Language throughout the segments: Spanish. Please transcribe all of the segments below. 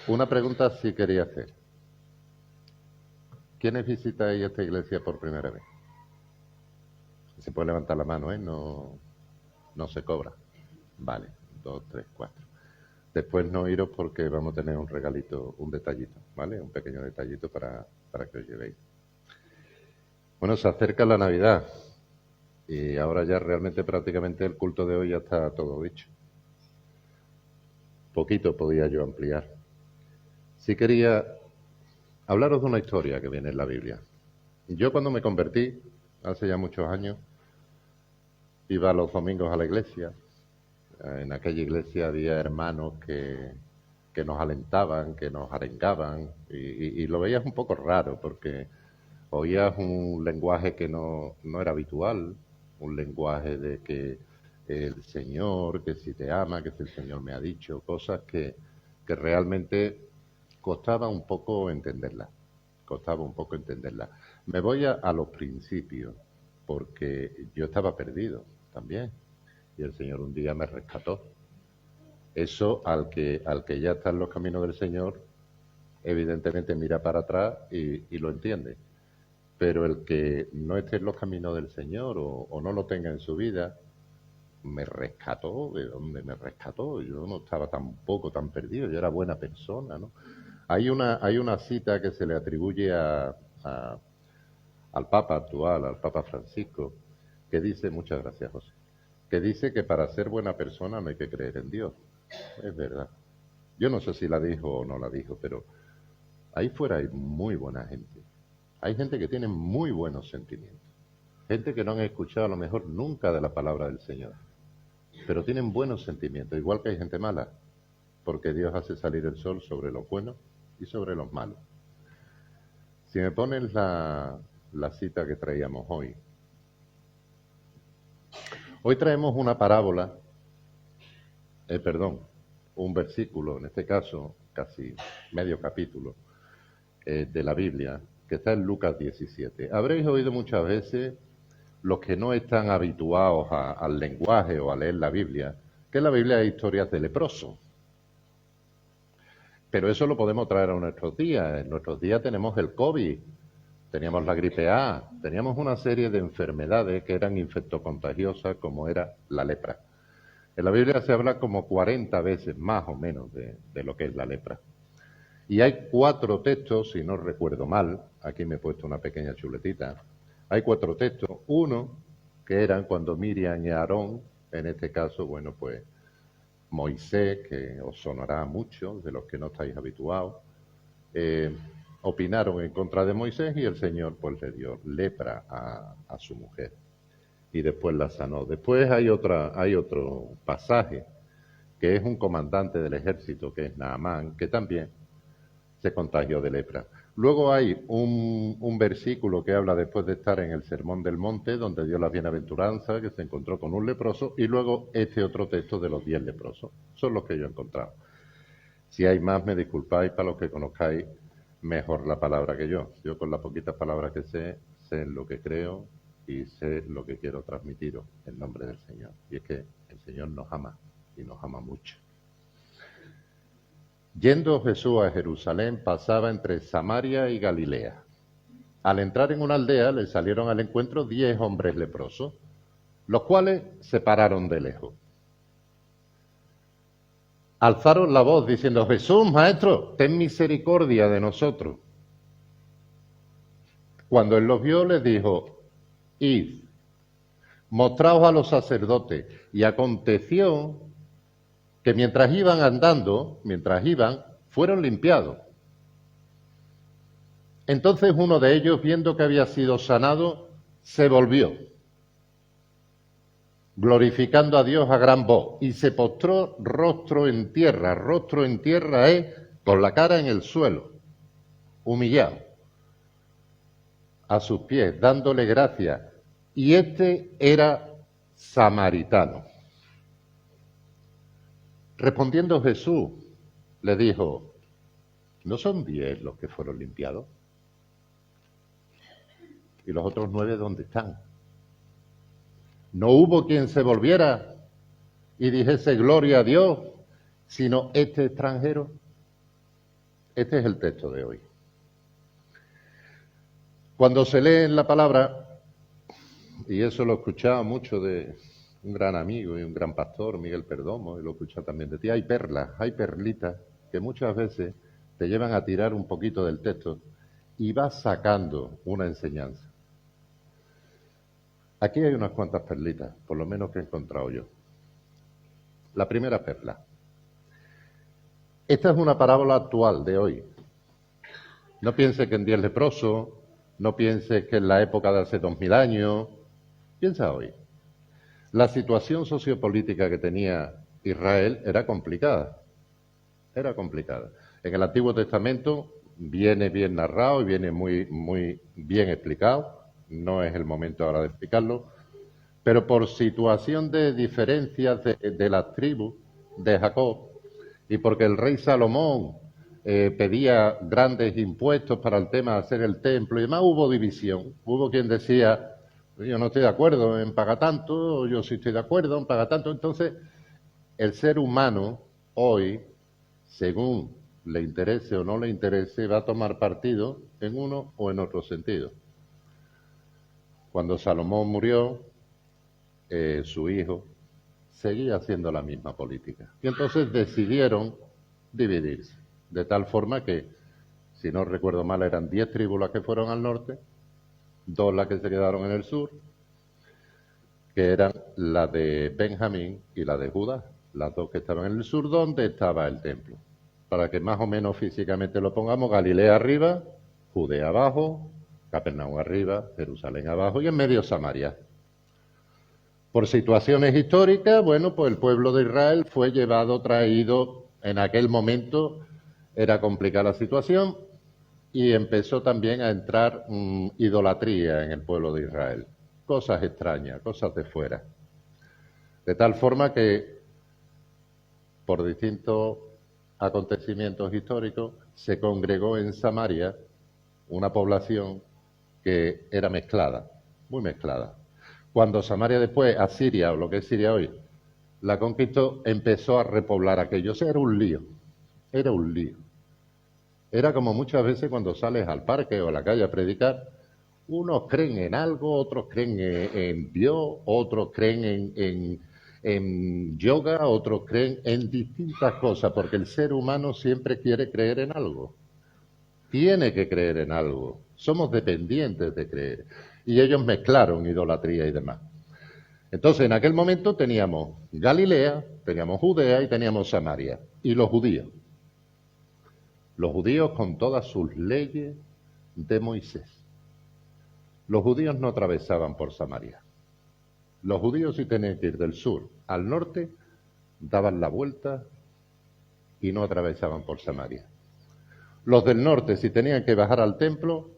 Una pregunta sí quería hacer. ¿Quiénes visitáis esta iglesia por primera vez? Se puede levantar la mano, ¿eh? No, no se cobra. Vale, dos, tres, cuatro. Después no iros porque vamos a tener un regalito, un detallito, ¿vale? Un pequeño detallito para que os llevéis. Bueno, se acerca la Navidad y ahora ya realmente prácticamente el culto de hoy ya está todo dicho. Poquito podía yo ampliar. Sí quería hablaros de una historia que viene en la Biblia. Yo cuando me convertí, hace ya muchos años, iba los domingos a la iglesia. En aquella iglesia había hermanos que nos alentaban, que nos arengaban, y lo veías un poco raro porque oías un lenguaje que no era habitual, un lenguaje de que el Señor, que si te ama, que si el Señor me ha dicho, cosas que realmente costaba un poco entenderlas, costaba un poco entenderlas. Me voy a los principios, porque yo estaba perdido también, y el Señor un día me rescató. Eso al que ya está en los caminos del Señor, evidentemente mira para atrás y lo entiende. Pero el que no esté en los caminos del Señor o no lo tenga en su vida, me rescató. ¿De dónde me rescató? Yo no estaba tampoco tan perdido, yo era buena persona, ¿no? Hay una cita que se le atribuye al Papa actual, al Papa Francisco, que dice, muchas gracias José, que dice que para ser buena persona no hay que creer en Dios. Es verdad. Yo no sé si la dijo o no la dijo, pero ahí fuera hay muy buena gente. Hay gente que tiene muy buenos sentimientos. Gente que no han escuchado a lo mejor nunca de la palabra del Señor, pero tienen buenos sentimientos, igual que hay gente mala, porque Dios hace salir el sol sobre los buenos y sobre los malos. Si me pones la cita que traíamos hoy, hoy traemos una parábola, perdón, un versículo, en este caso casi medio capítulo de la Biblia, que está en Lucas 17. Habréis oído muchas veces, los que no están habituados al lenguaje o a leer la Biblia, que en la Biblia hay historias de leprosos. Pero eso lo podemos traer a nuestros días. En nuestros días tenemos el COVID, teníamos la gripe A, teníamos una serie de enfermedades que eran infectocontagiosas, como era la lepra. En la Biblia se habla como 40 veces más o menos de lo que es la lepra. Y hay 4 textos, si no recuerdo mal, aquí me he puesto una pequeña chuletita, hay 4 textos. Uno, que eran cuando Miriam y Aarón, en este caso, bueno, pues Moisés, que os sonará mucho, de los que no estáis habituados, eh, opinaron en contra de Moisés y el Señor pues le dio lepra a su mujer y después la sanó. Después hay otro pasaje que es un comandante del ejército, que es Naamán, que también se contagió de lepra. Luego hay un versículo que habla después de estar en el Sermón del Monte, donde dio la bienaventuranza, que se encontró con un leproso, y luego este otro texto de los 10 leprosos. Son los que yo he encontrado. Si hay más, me disculpáis, para los que conozcáis mejor la palabra que yo. Yo con las poquitas palabras que sé en lo que creo y sé lo que quiero transmitiros en nombre del Señor. Y es que el Señor nos ama y nos ama mucho. Yendo Jesús a Jerusalén, pasaba entre Samaria y Galilea. Al entrar en una aldea, le salieron al encuentro 10 hombres leprosos, los cuales se pararon de lejos. Alzaron la voz diciendo: Jesús, maestro, ten misericordia de nosotros. Cuando él los vio, les dijo: id, mostraos a los sacerdotes. Y aconteció que mientras iban andando, fueron limpiados. Entonces uno de ellos, viendo que había sido sanado, se volvió, glorificando a Dios a gran voz, y se postró rostro en tierra. Rostro en tierra es con la cara en el suelo, humillado, a sus pies, dándole gracias. Y este era samaritano. Respondiendo Jesús, le dijo: ¿no son 10 los que fueron limpiados? ¿Y los otros 9 dónde están? No hubo quien se volviera y dijese gloria a Dios, sino este extranjero. Este es el texto de hoy. Cuando se lee en la palabra, y eso lo escuchaba mucho de un gran amigo y un gran pastor, Miguel Perdomo, y lo escuchaba también de ti, hay perlas, hay perlitas que muchas veces te llevan a tirar un poquito del texto y vas sacando una enseñanza. Aquí hay unas cuantas perlitas, por lo menos que he encontrado yo. La primera perla. Esta es una parábola actual de hoy. No piense que en 10 leprosos, no piense que en la época de hace 2000 años, piensa hoy. La situación sociopolítica que tenía Israel era complicada. Era complicada. En el Antiguo Testamento viene bien narrado y viene muy bien explicado. No es el momento ahora de explicarlo. Pero por situación de diferencias de las tribus de Jacob y porque el rey Salomón pedía grandes impuestos para el tema de hacer el templo y demás, hubo división. Hubo quien decía, yo no estoy de acuerdo en pagar tanto, yo sí estoy de acuerdo en pagar tanto. Entonces, el ser humano hoy, según le interese o no le interese, va a tomar partido en uno o en otro sentido. Cuando Salomón murió, su hijo seguía haciendo la misma política. Y entonces decidieron dividirse, de tal forma que, si no recuerdo mal, eran 10 tribus las que fueron al norte, 2 las que se quedaron en el sur, que eran la de Benjamín y la de Judá, las 2 que estaban en el sur, donde estaba el templo. Para que más o menos físicamente lo pongamos, Galilea arriba, Judea abajo, Capernaum arriba, Jerusalén abajo y en medio Samaria. Por situaciones históricas, bueno, pues el pueblo de Israel fue llevado, traído, en aquel momento era complicada la situación y empezó también a entrar idolatría en el pueblo de Israel. Cosas extrañas, cosas de fuera. De tal forma que, por distintos acontecimientos históricos, se congregó en Samaria una población que era mezclada, muy mezclada. Cuando Samaria después, Asiria, o lo que es Siria hoy, la conquistó, empezó a repoblar aquello. O sea, era un lío. Era un lío. Era como muchas veces cuando sales al parque o a la calle a predicar, unos creen en algo, otros creen en Dios, otros creen en yoga, otros creen en distintas cosas, porque el ser humano siempre quiere creer en algo. Tiene que creer en algo. Somos dependientes de creer. Y ellos mezclaron idolatría y demás. Entonces, en aquel momento teníamos Galilea, teníamos Judea y teníamos Samaria. Y los judíos. Los judíos con todas sus leyes de Moisés. Los judíos no atravesaban por Samaria. Los judíos, si tenían que ir del sur al norte, daban la vuelta y no atravesaban por Samaria. Los del norte, si tenían que bajar al templo,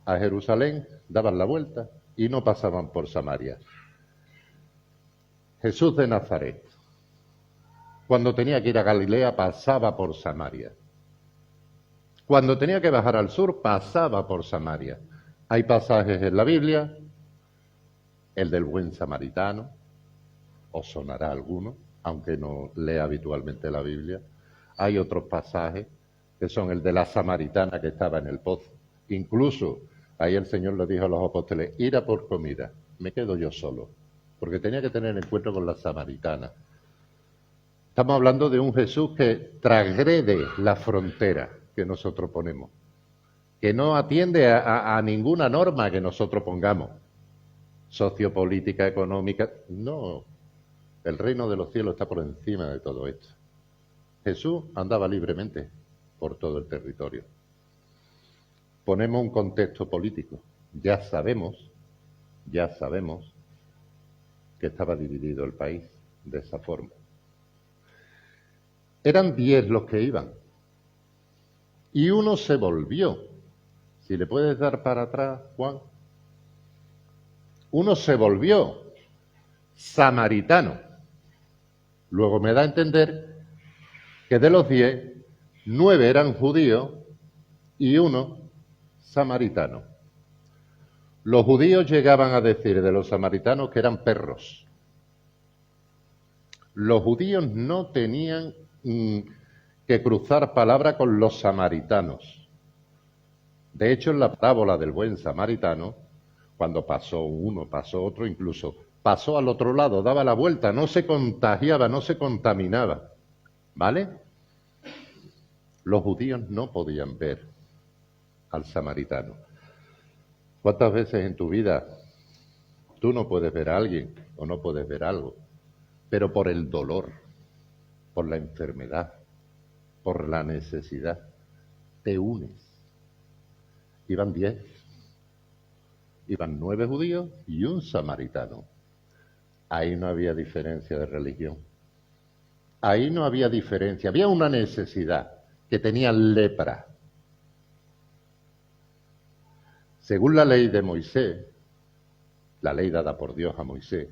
a Jerusalén, daban la vuelta y no pasaban por Samaria. Jesús de Nazaret, cuando tenía que ir a Galilea, pasaba por Samaria. Cuando tenía que bajar al sur, pasaba por Samaria. Hay pasajes en la Biblia, el del buen samaritano, os sonará alguno, aunque no lea habitualmente la Biblia. Hay otros pasajes que son el de la samaritana que estaba en el pozo. Incluso ahí el Señor le dijo a los apóstoles, ir a por comida, me quedo yo solo, porque tenía que tener encuentro con la samaritana. Estamos hablando de un Jesús que transgrede la frontera que nosotros ponemos, que no atiende a ninguna norma que nosotros pongamos, sociopolítica, económica. No, el reino de los cielos está por encima de todo esto. Jesús andaba libremente por todo el territorio. Ponemos un contexto político. Ya sabemos que estaba dividido el país de esa forma. Eran 10 los que iban. Y uno se volvió. Si le puedes dar para atrás, Juan. Uno se volvió samaritano. Luego me da a entender que de los 10, 9 eran judíos y 1 samaritano. Los judíos llegaban a decir de los samaritanos que eran perros. Los judíos no tenían que cruzar palabra con los samaritanos. De hecho, en la parábola del buen samaritano, cuando pasó uno, pasó otro, incluso pasó al otro lado, daba la vuelta, no se contagiaba, no se contaminaba. ¿Vale? Los judíos no podían ver al samaritano. ¿Cuántas veces en tu vida tú no puedes ver a alguien o no puedes ver algo, pero por el dolor, por la enfermedad, por la necesidad, te unes? Iban 10, iban 9 judíos y un samaritano. Ahí no había diferencia de religión. Ahí no había diferencia. Había una necesidad, que tenían lepra. Según la ley de Moisés, la ley dada por Dios a Moisés,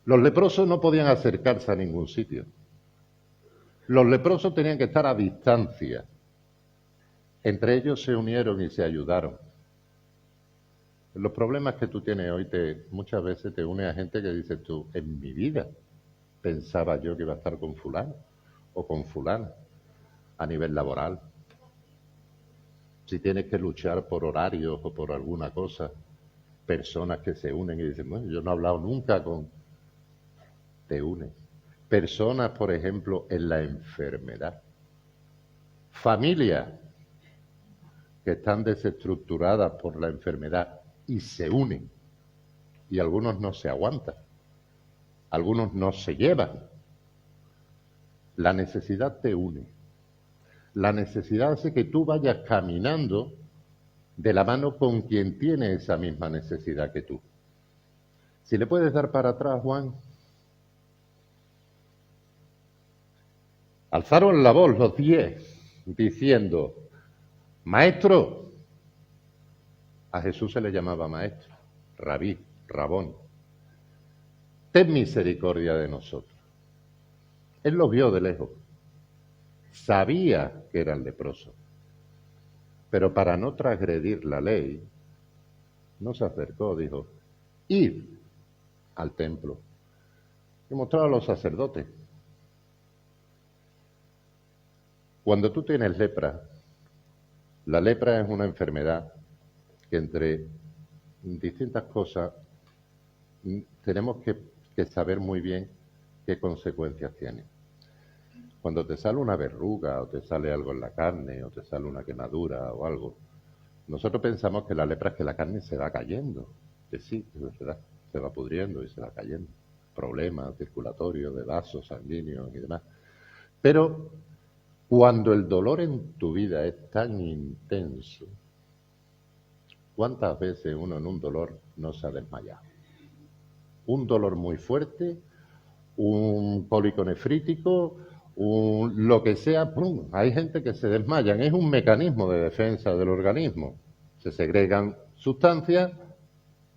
los leprosos no podían acercarse a ningún sitio. Los leprosos tenían que estar a distancia. Entre ellos se unieron y se ayudaron. Los problemas que tú tienes hoy muchas veces te une a gente que dices tú, en mi vida pensaba yo que iba a estar con fulano o con fulana a nivel laboral. Si tienes que luchar por horarios o por alguna cosa, personas que se unen y dicen, bueno, yo no he hablado nunca con... Te unes. Personas, por ejemplo, en la enfermedad. Familias que están desestructuradas por la enfermedad y se unen. Y algunos no se aguantan. Algunos no se llevan. La necesidad te une. La necesidad hace que tú vayas caminando de la mano con quien tiene esa misma necesidad que tú. Si le puedes dar para atrás, Juan. Alzaron la voz los 10, diciendo, Maestro. A Jesús se le llamaba maestro, rabí, rabón. Ten misericordia de nosotros. Él los vio de lejos. Sabía que eran leprosos. Pero para no transgredir la ley, no se acercó, dijo, id al templo. Y mostró a los sacerdotes. Cuando tú tienes lepra, la lepra es una enfermedad que entre distintas cosas tenemos que saber muy bien qué consecuencias tiene. Cuando te sale una verruga o te sale algo en la carne o te sale una quemadura o algo, nosotros pensamos que la lepra es que la carne se va cayendo. Que sí, es verdad, se va pudriendo y se va cayendo. Problemas circulatorios, de vasos sanguíneos y demás. Pero cuando el dolor en tu vida es tan intenso, ¿cuántas veces uno en un dolor no se ha desmayado? Un dolor muy fuerte, un cólico nefrítico, lo que sea, ¡pum! Hay gente que se desmayan. Es un mecanismo de defensa del organismo. Se segregan sustancias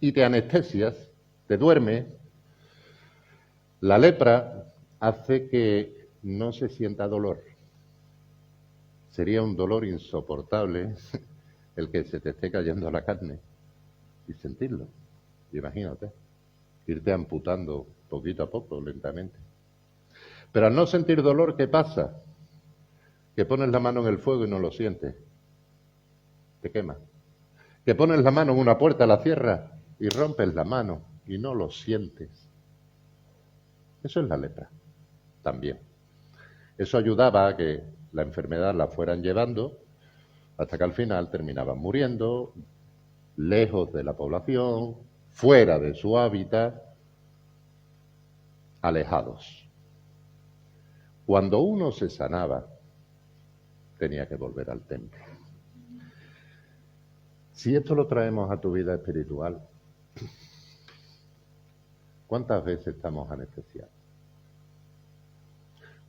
y te anestesias, te duermes. La lepra hace que no se sienta dolor. Sería un dolor insoportable el que se te esté cayendo la carne y sentirlo. Imagínate, irte amputando poquito a poco, lentamente. Pero al no sentir dolor, ¿qué pasa? Que pones la mano en el fuego y no lo sientes. Te quema. Que pones la mano en una puerta, la cierras y rompes la mano y no lo sientes. Eso es la lepra, también. Eso ayudaba a que la enfermedad la fueran llevando hasta que al final terminaban muriendo, lejos de la población, fuera de su hábitat, alejados. Cuando uno se sanaba, tenía que volver al templo. Si esto lo traemos a tu vida espiritual, ¿cuántas veces estamos anestesiados?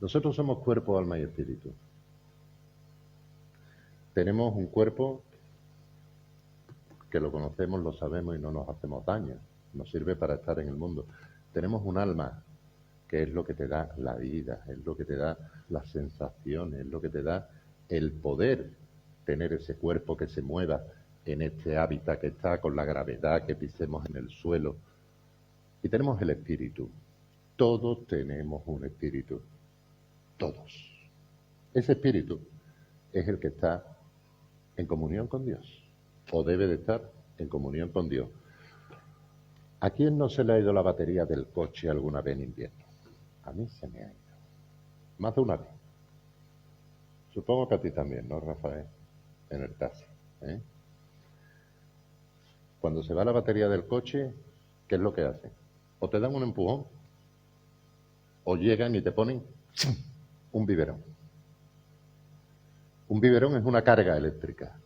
Nosotros somos cuerpo, alma y espíritu. Tenemos un cuerpo que lo conocemos, lo sabemos y no nos hacemos daño. Nos sirve para estar en el mundo. Tenemos un alma que es lo que te da la vida, es lo que te da las sensaciones, es lo que te da el poder tener ese cuerpo que se mueva en este hábitat que está con la gravedad, que pisemos en el suelo. Y tenemos el espíritu. Todos tenemos un espíritu. Todos. Ese espíritu es el que está en comunión con Dios, o debe de estar en comunión con Dios. ¿A quién no se le ha ido la batería del coche alguna vez en invierno? A mí se me ha ido. Más de una vez. Supongo que a ti también, ¿no, Rafael? En el caso. ¿Eh? Cuando se va la batería del coche, ¿qué es lo que hacen? O te dan un empujón, o llegan y te ponen un biberón. Un biberón es una carga eléctrica.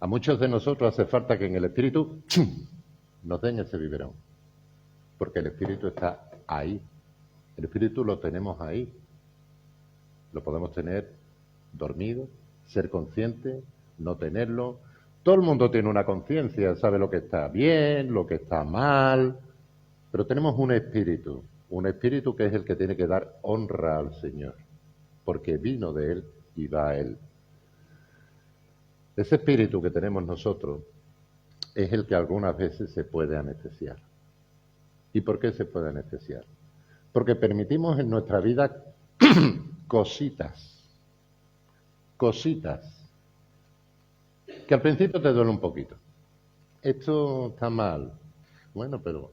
A muchos de nosotros hace falta que en el espíritu nos den ese biberón, porque el espíritu está ahí. El espíritu lo tenemos ahí. Lo podemos tener dormido, ser consciente, no tenerlo. Todo el mundo tiene una conciencia, sabe lo que está bien, lo que está mal, pero tenemos un espíritu que es el que tiene que dar honra al Señor, porque vino de Él y va a Él. Ese espíritu que tenemos nosotros es el que algunas veces se puede anestesiar. ¿Y por qué se puede anestesiar? Porque permitimos en nuestra vida cositas, que al principio te duele un poquito. Esto está mal. Bueno, pero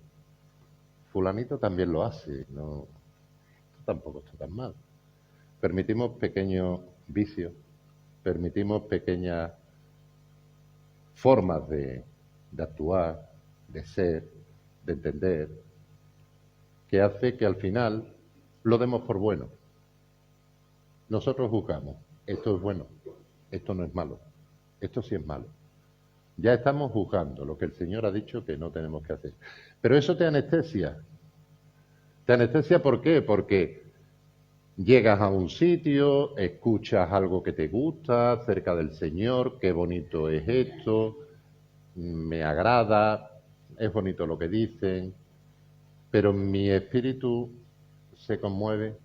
fulanito también lo hace, no, esto tampoco está tan mal. Permitimos pequeños vicios, permitimos pequeñas formas de actuar, de ser, de entender, que hace que al final lo demos por bueno. Nosotros juzgamos, esto es bueno, esto no es malo, esto sí es malo. Ya estamos juzgando lo que el Señor ha dicho que no tenemos que hacer. Pero eso te anestesia. ¿Te anestesia por qué? Porque llegas a un sitio, escuchas algo que te gusta acerca del Señor, qué bonito es esto, me agrada, es bonito lo que dicen, pero mi espíritu se conmueve,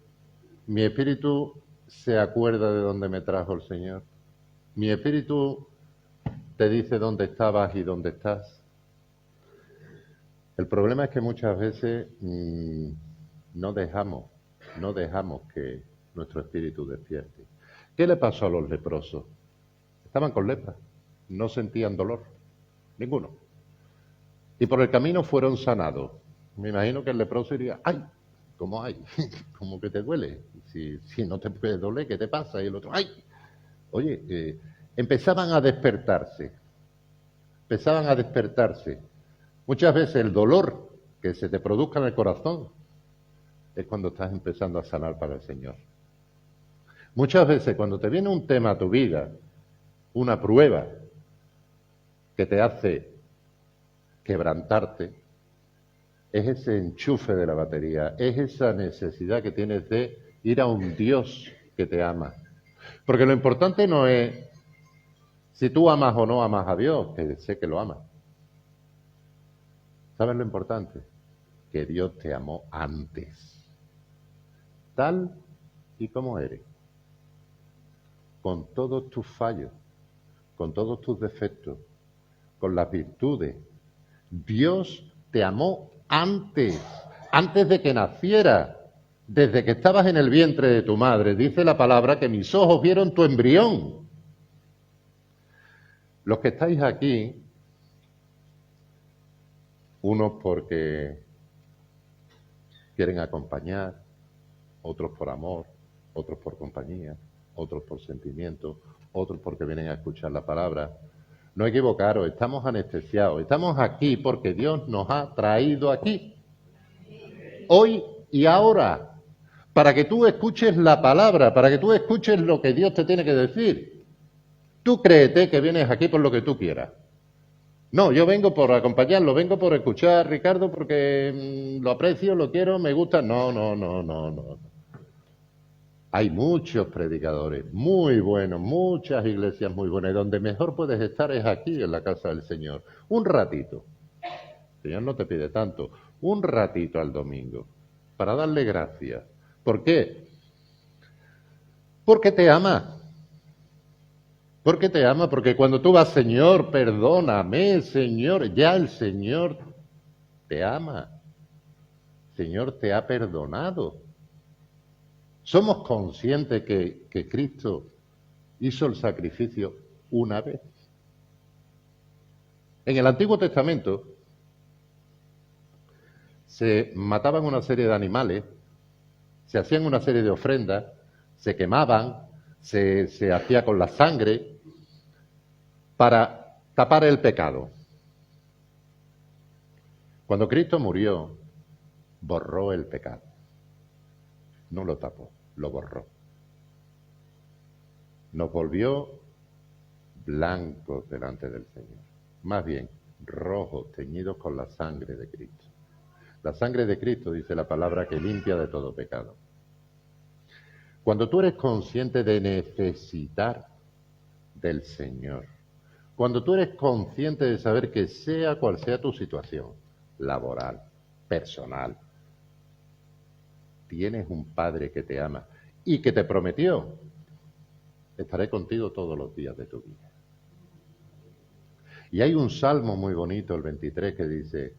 mi espíritu se acuerda de dónde me trajo el Señor, mi espíritu te dice dónde estabas y dónde estás. El problema es que muchas veces no dejamos que nuestro espíritu despierte. ¿Qué le pasó a los leprosos? Estaban con lepra, no sentían dolor, ninguno. Y por el camino fueron sanados. Me imagino que el leproso diría, ¡ay! ¿Cómo hay? ¿Cómo que te duele? Si no te puede doler, ¿qué te pasa? Y el otro, ¡ay! Oye, empezaban a despertarse. Muchas veces el dolor que se te produzca en el corazón es cuando estás empezando a sanar para el Señor. Muchas veces cuando te viene un tema a tu vida, una prueba que te hace quebrantarte, es ese enchufe de la batería, es esa necesidad que tienes de ir a un Dios que te ama. Porque lo importante no es si tú amas o no amas a Dios, que sé que lo amas. ¿Sabes lo importante? Que Dios te amó antes, tal y como eres, con todos tus fallos, con todos tus defectos, con las virtudes. Dios te amó antes de que naciera, desde que estabas en el vientre de tu madre. Dice la palabra que mis ojos vieron tu embrión. Los que estáis aquí, unos porque quieren acompañar, otros por amor, otros por compañía, otros por sentimiento, otros porque vienen a escuchar la palabra. No equivocaros, estamos anestesiados, estamos aquí porque Dios nos ha traído aquí, hoy y ahora, para que tú escuches la palabra, para que tú escuches lo que Dios te tiene que decir. Tú créete que vienes aquí por lo que tú quieras. No, yo vengo por acompañarlo, vengo por escuchar a Ricardo porque lo aprecio, lo quiero, me gusta. No. Hay muchos predicadores muy buenos, muchas iglesias muy buenas, y donde mejor puedes estar es aquí, en la casa del Señor. Un ratito. El Señor no te pide tanto. Un ratito al domingo, para darle gracias. ¿Por qué? Porque te ama. Porque te ama, porque cuando tú vas, Señor, perdóname, Señor, ya el Señor te ama. Señor te ha perdonado. ¿Somos conscientes que Cristo hizo el sacrificio una vez? En el Antiguo Testamento se mataban una serie de animales, se hacían una serie de ofrendas, se quemaban, se hacía con la sangre para tapar el pecado. Cuando Cristo murió, borró el pecado. No lo tapó, lo borró. Nos volvió blancos delante del Señor. Más bien, rojos, teñidos con la sangre de Cristo. La sangre de Cristo, dice la palabra, que limpia de todo pecado. Cuando tú eres consciente de necesitar del Señor, cuando tú eres consciente de saber que sea cual sea tu situación, laboral, personal, tienes un Padre que te ama y que te prometió: estaré contigo todos los días de tu vida. Y hay un salmo muy bonito, el 23, que dice: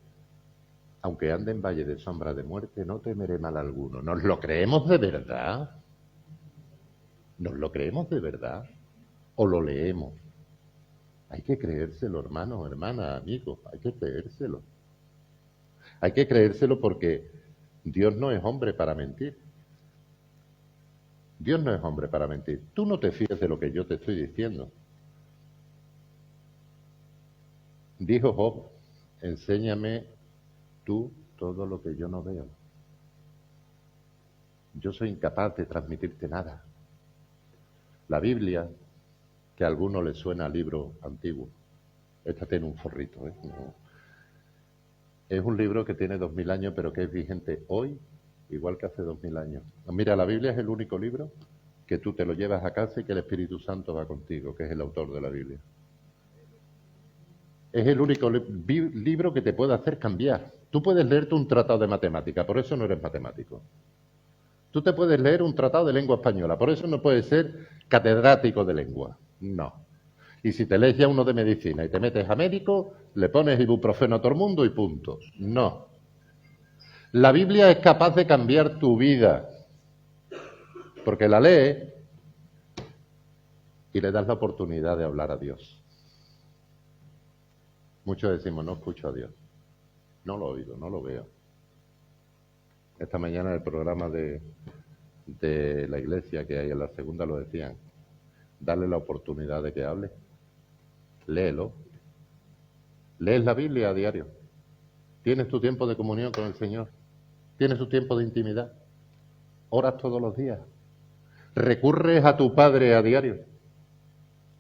aunque ande en valle de sombra de muerte, no temeré mal alguno. ¿Nos lo creemos de verdad? ¿Nos lo creemos de verdad? ¿O lo leemos? Hay que creérselo, hermano, hermana, amigo, hay que creérselo. Hay que creérselo porque Dios no es hombre para mentir. Dios no es hombre para mentir. Tú no te fíes de lo que yo te estoy diciendo. Dijo Job: enséñame tú todo lo que yo no veo. Yo soy incapaz de transmitirte nada. La Biblia, que a alguno le suena a libro antiguo, esta tiene un forrito, ¿eh? No. Es un libro que tiene 2000 años, pero que es vigente hoy, igual que hace 2000 años. Mira, la Biblia es el único libro que tú te lo llevas a casa y que el Espíritu Santo va contigo, que es el autor de la Biblia. Es el único libro que te puede hacer cambiar. Tú puedes leerte un tratado de matemática, por eso no eres matemático. Tú te puedes leer un tratado de lengua española, por eso no puedes ser catedrático de lengua. No. Y si te lees ya uno de medicina y te metes a médico, le pones ibuprofeno a todo el mundo y punto. No. La Biblia es capaz de cambiar tu vida, porque la lees y le das la oportunidad de hablar a Dios. Muchos decimos: no escucho a Dios, no lo oigo, no lo veo. Esta mañana en el programa de la iglesia que hay en la segunda lo decían: dale la oportunidad de que hable. Léelo. ¿Lees la Biblia a diario? ¿Tienes tu tiempo de comunión con el Señor? ¿Tienes tu tiempo de intimidad? ¿Oras todos los días? ¿Recurres a tu Padre a diario?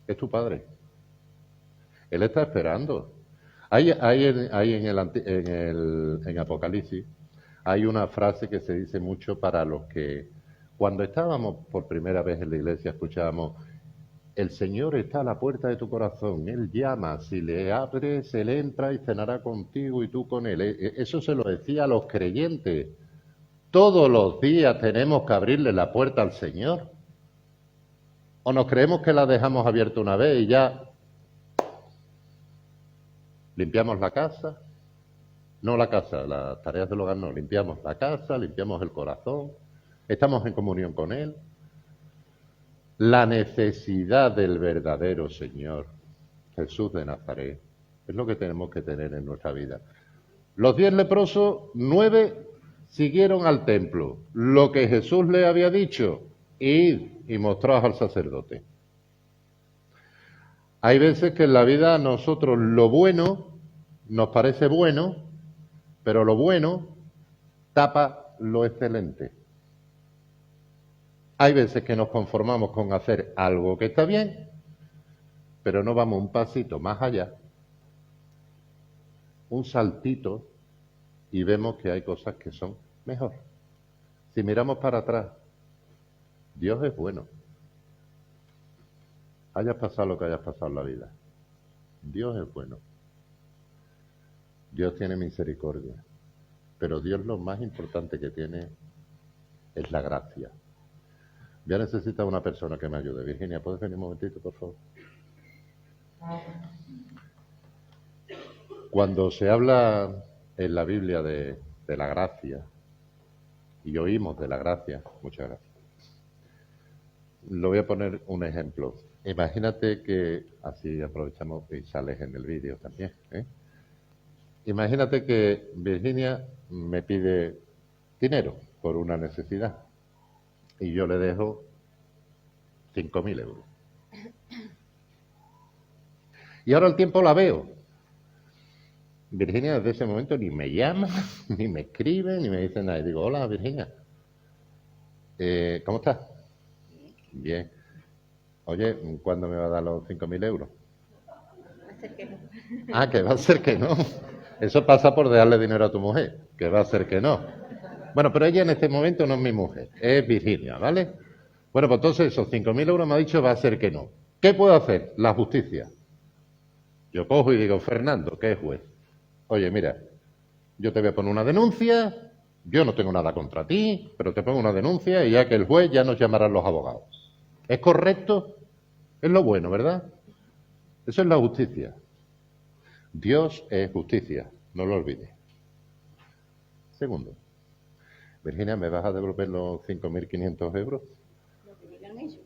Es tu Padre. Él está esperando. Hay en Apocalipsis, hay una frase que se dice mucho para los que, cuando estábamos por primera vez en la iglesia, escuchábamos: el Señor está a la puerta de tu corazón, Él llama, si le abres, Él entra y cenará contigo y tú con Él. Eso se lo decía a los creyentes. Todos los días tenemos que abrirle la puerta al Señor. ¿O nos creemos que la dejamos abierta una vez y ya limpiamos la casa? No la casa, las tareas del hogar no. Limpiamos la casa, limpiamos el corazón, estamos en comunión con Él. La necesidad del verdadero Señor, Jesús de Nazaret, es lo que tenemos que tener en nuestra vida. Los 10 leprosos, 9 siguieron al templo. Lo que Jesús le había dicho: id y mostraos al sacerdote. Hay veces que en la vida a nosotros lo bueno nos parece bueno, pero lo bueno tapa lo excelente. Hay veces que nos conformamos con hacer algo que está bien, pero no vamos un pasito más allá, un saltito, y vemos que hay cosas que son mejor. Si miramos para atrás, Dios es bueno. Hayas pasado lo que hayas pasado en la vida, Dios es bueno. Dios tiene misericordia, pero Dios lo más importante que tiene es la gracia. Voy a necesitar una persona que me ayude. Virginia, ¿puedes venir un momentito, por favor? Cuando se habla en la Biblia de la gracia, y oímos de la gracia, muchas gracias, Lo voy a poner un ejemplo. Imagínate que, así aprovechamos y sales en el vídeo también, ¿eh? Imagínate que Virginia me pide dinero por una necesidad y yo le dejo 5.000 euros. Y ahora al tiempo la veo. Virginia desde ese momento ni me llama, ni me escribe, ni me dice nada. Y digo, hola Virginia, ¿cómo estás? Bien. Oye, ¿cuándo me va a dar los 5.000 euros? Va a ser que no. Ah, que va a ser que no. Eso pasa por darle dinero a tu mujer, que va a ser que no. Bueno, pero ella en este momento no es mi mujer, es Virginia, ¿vale? Bueno, pues entonces esos 5.000 euros me ha dicho va a ser que no. ¿Qué puedo hacer? La justicia. Yo cojo y digo, Fernando, que es juez. Oye, mira, yo te voy a poner una denuncia, yo no tengo nada contra ti, pero te pongo una denuncia y ya que el juez ya nos llamarán los abogados. ¿Es correcto? Es lo bueno, ¿verdad? Eso es la justicia. Dios es justicia, no lo olvides. Segundo, Virginia, ¿me vas a devolver los 5.500 euros? Lo que digan ellos.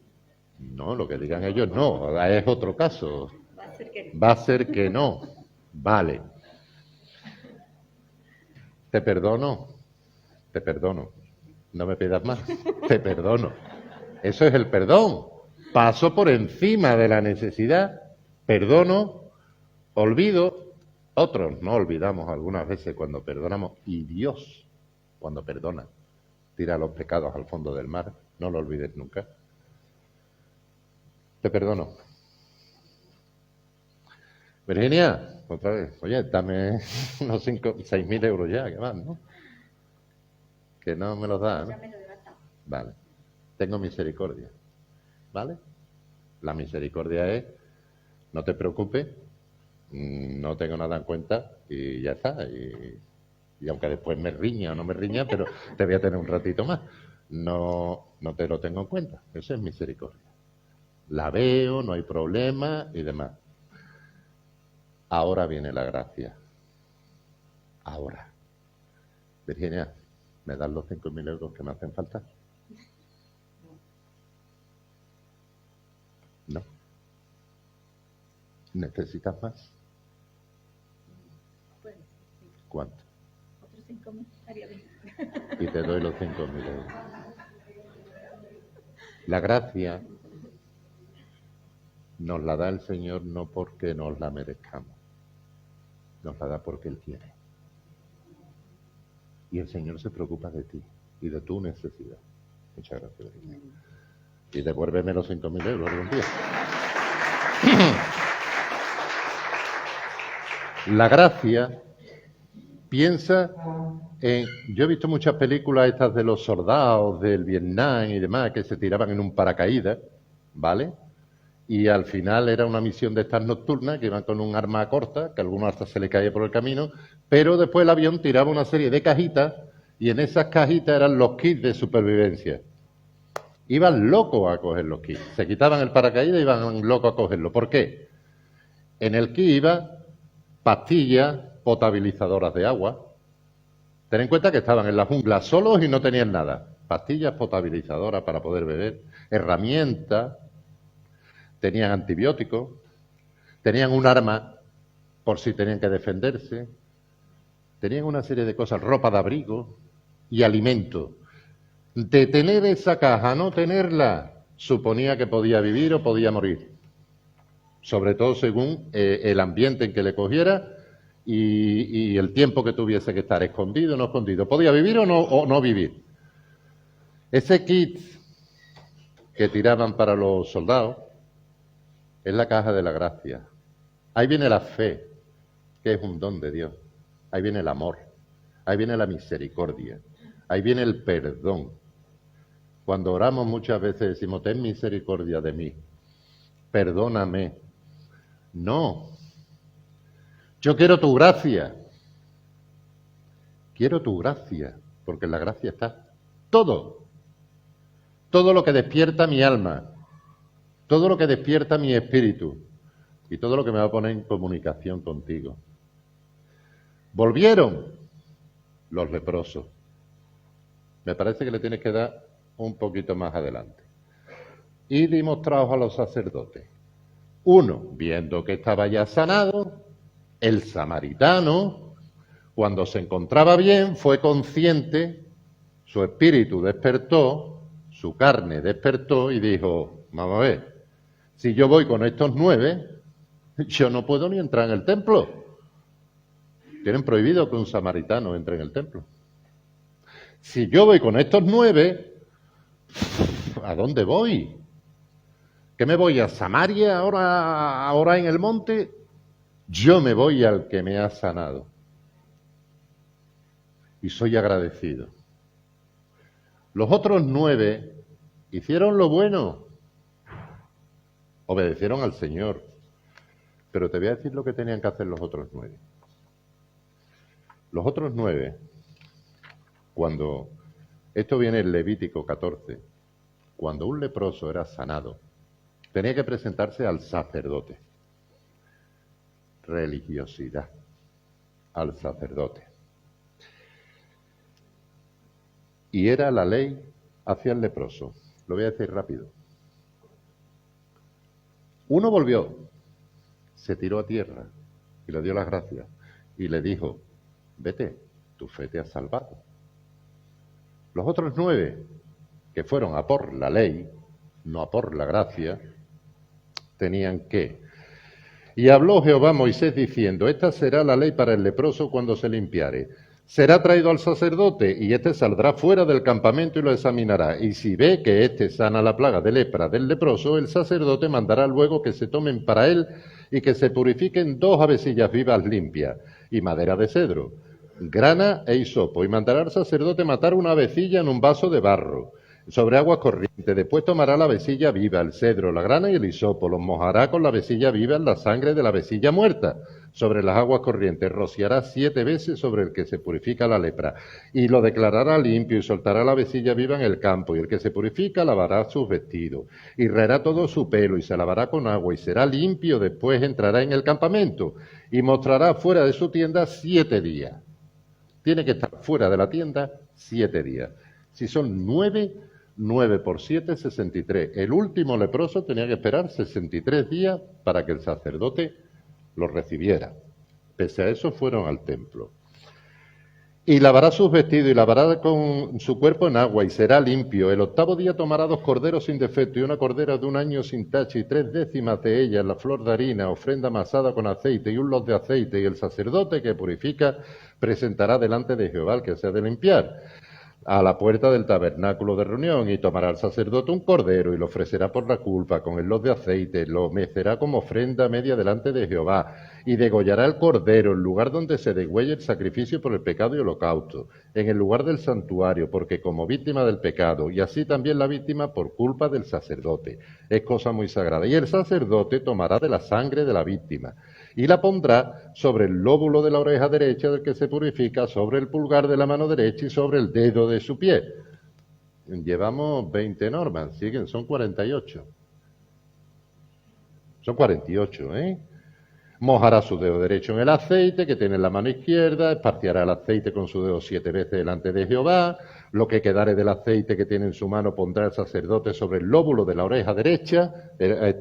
No, lo que digan ellos no, es otro caso. Va a ser que no. Va a ser que no. Vale. Te perdono, te perdono. No me pidas más, te perdono. Eso es el perdón. Paso por encima de la necesidad, perdono, olvido. Otros no olvidamos algunas veces cuando perdonamos y Dios, cuando perdona, tira los pecados al fondo del mar. No lo olvides nunca. Te perdono. Virginia, otra vez. Oye, dame unos 6.000 euros ya, que van, ¿no? Que no me los da, ¿no? Ya me lo he gastado. Vale. Tengo misericordia. ¿Vale? La misericordia es, no te preocupes, no tengo nada en cuenta y ya está. Y aunque después me riña o no me riña, pero te voy a tener un ratito más. No, no te lo tengo en cuenta. Eso es misericordia. La veo, no hay problema y demás. Ahora viene la gracia. Ahora. Virginia, ¿me das los 5.000 euros que me hacen falta? No. ¿Necesitas más? Pues, sí. ¿Cuánto? Otros 5.000 estaría bien. Y te doy los 5.000 euros. La gracia nos la da el Señor no porque nos la merezcamos, nos la da porque Él quiere. Y el Señor se preocupa de ti y de tu necesidad. Muchas gracias, Virginia. Y devuélveme los 5.000 euros algún día. La gracia piensa en... Yo he visto muchas películas estas de los soldados del Vietnam y demás que se tiraban en un paracaídas, ¿vale? Y al final era una misión de estas nocturnas que iban con un arma corta, que a algunos hasta se le caía por el camino, pero después el avión tiraba una serie de cajitas y en esas cajitas eran los kits de supervivencia. Iban locos a coger los kits. Se quitaban el paracaídas y iban locos a cogerlo. ¿Por qué? En el kit iba pastillas potabilizadoras de agua. Ten en cuenta que estaban en la jungla solos y no tenían nada. Pastillas potabilizadoras para poder beber, herramientas, tenían antibióticos, tenían un arma por si tenían que defenderse, tenían una serie de cosas, ropa de abrigo y alimento. De tener esa caja a no tenerla, suponía que podía vivir o podía morir. Sobre todo según el ambiente en que le cogiera y el tiempo que tuviese que estar escondido o no escondido. ¿Podía vivir o no vivir? Ese kit que tiraban para los soldados es la caja de la gracia. Ahí viene la fe, que es un don de Dios. Ahí viene el amor. Ahí viene la misericordia. Ahí viene el perdón. Cuando oramos muchas veces decimos, ten misericordia de mí. Perdóname. No. Yo quiero tu gracia. Quiero tu gracia, porque en la gracia está todo. Todo lo que despierta mi alma. Todo lo que despierta mi espíritu. Y todo lo que me va a poner en comunicación contigo. Volvieron los leprosos. Me parece que le tienes que dar un poquito más adelante. id y mostraos a los sacerdotes. Uno, viendo que estaba ya sanado, el samaritano, cuando se encontraba bien, fue consciente, su espíritu despertó, su carne despertó y dijo, vamos a ver, si yo voy con estos 9, yo no puedo ni entrar en el templo. Tienen prohibido que un samaritano entre en el templo. Si yo voy con estos 9, ¿a dónde voy? ¿Qué me voy a Samaria ahora en el monte? Yo me voy al que me ha sanado. Y soy agradecido. Los otros 9 hicieron lo bueno, obedecieron al Señor. Pero te voy a decir lo que tenían que hacer los otros 9. Los otros 9, cuando, esto viene en Levítico 14, cuando un leproso era sanado, tenía que presentarse al sacerdote. Religiosidad, al sacerdote. Y era la ley hacia el leproso. Lo voy a decir rápido. Uno volvió, se tiró a tierra y le dio las gracias y le dijo, vete, tu fe te ha salvado. Los otros 9, que fueron a por la ley, no a por la gracia, tenían que. Y habló Jehová a Moisés diciendo, esta será la ley para el leproso cuando se limpiare. Será traído al sacerdote y éste saldrá fuera del campamento y lo examinará. Y si ve que éste sana la plaga de lepra del leproso, el sacerdote mandará luego que se tomen para él y que se purifiquen 2 avecillas vivas limpias y madera de cedro, grana e hisopo. Y mandará al sacerdote matar una avecilla en un vaso de barro sobre aguas corrientes. Después tomará la avecilla viva, el cedro, la grana y el hisopo, los mojará con la avecilla viva en la sangre de la avecilla muerta sobre las aguas corrientes, rociará 7 veces sobre el que se purifica la lepra, y lo declarará limpio, y soltará la avecilla viva en el campo, y el que se purifica lavará sus vestidos, y raerá todo su pelo, y se lavará con agua, y será limpio. Después entrará en el campamento, y mostrará fuera de su tienda 7 días. Tiene que estar fuera de la tienda 7 días. Si son 9 por 7, 63. El último leproso tenía que esperar 63 días para que el sacerdote lo recibiera. Pese a eso fueron al templo. Y lavará sus vestidos y lavará con su cuerpo en agua y será limpio. El 8º día tomará 2 corderos sin defecto y una cordera de 1 año sin tacha y 3 décimas de ellas, la flor de harina, ofrenda amasada con aceite y un los de aceite. Y el sacerdote que purifica presentará delante de Jehová el que se ha de limpiar a la puerta del tabernáculo de reunión, y tomará el sacerdote un cordero y lo ofrecerá por la culpa con el los de aceite, lo mecerá como ofrenda media delante de Jehová, y degollará el cordero en lugar donde se degüelle el sacrificio por el pecado y holocausto, en el lugar del santuario, porque como víctima del pecado, y así también la víctima por culpa del sacerdote. Es cosa muy sagrada. Y el sacerdote tomará de la sangre de la víctima y la pondrá sobre el lóbulo de la oreja derecha del que se purifica, sobre el pulgar de la mano derecha y sobre el dedo de su pie. Llevamos 20 normas, siguen, son 48. Son 48, ¿eh? Mojará su dedo derecho en el aceite que tiene en la mano izquierda, esparciará el aceite con su dedo 7 veces delante de Jehová. Lo que quedare del aceite que tiene en su mano pondrá el sacerdote sobre el lóbulo de la oreja derecha.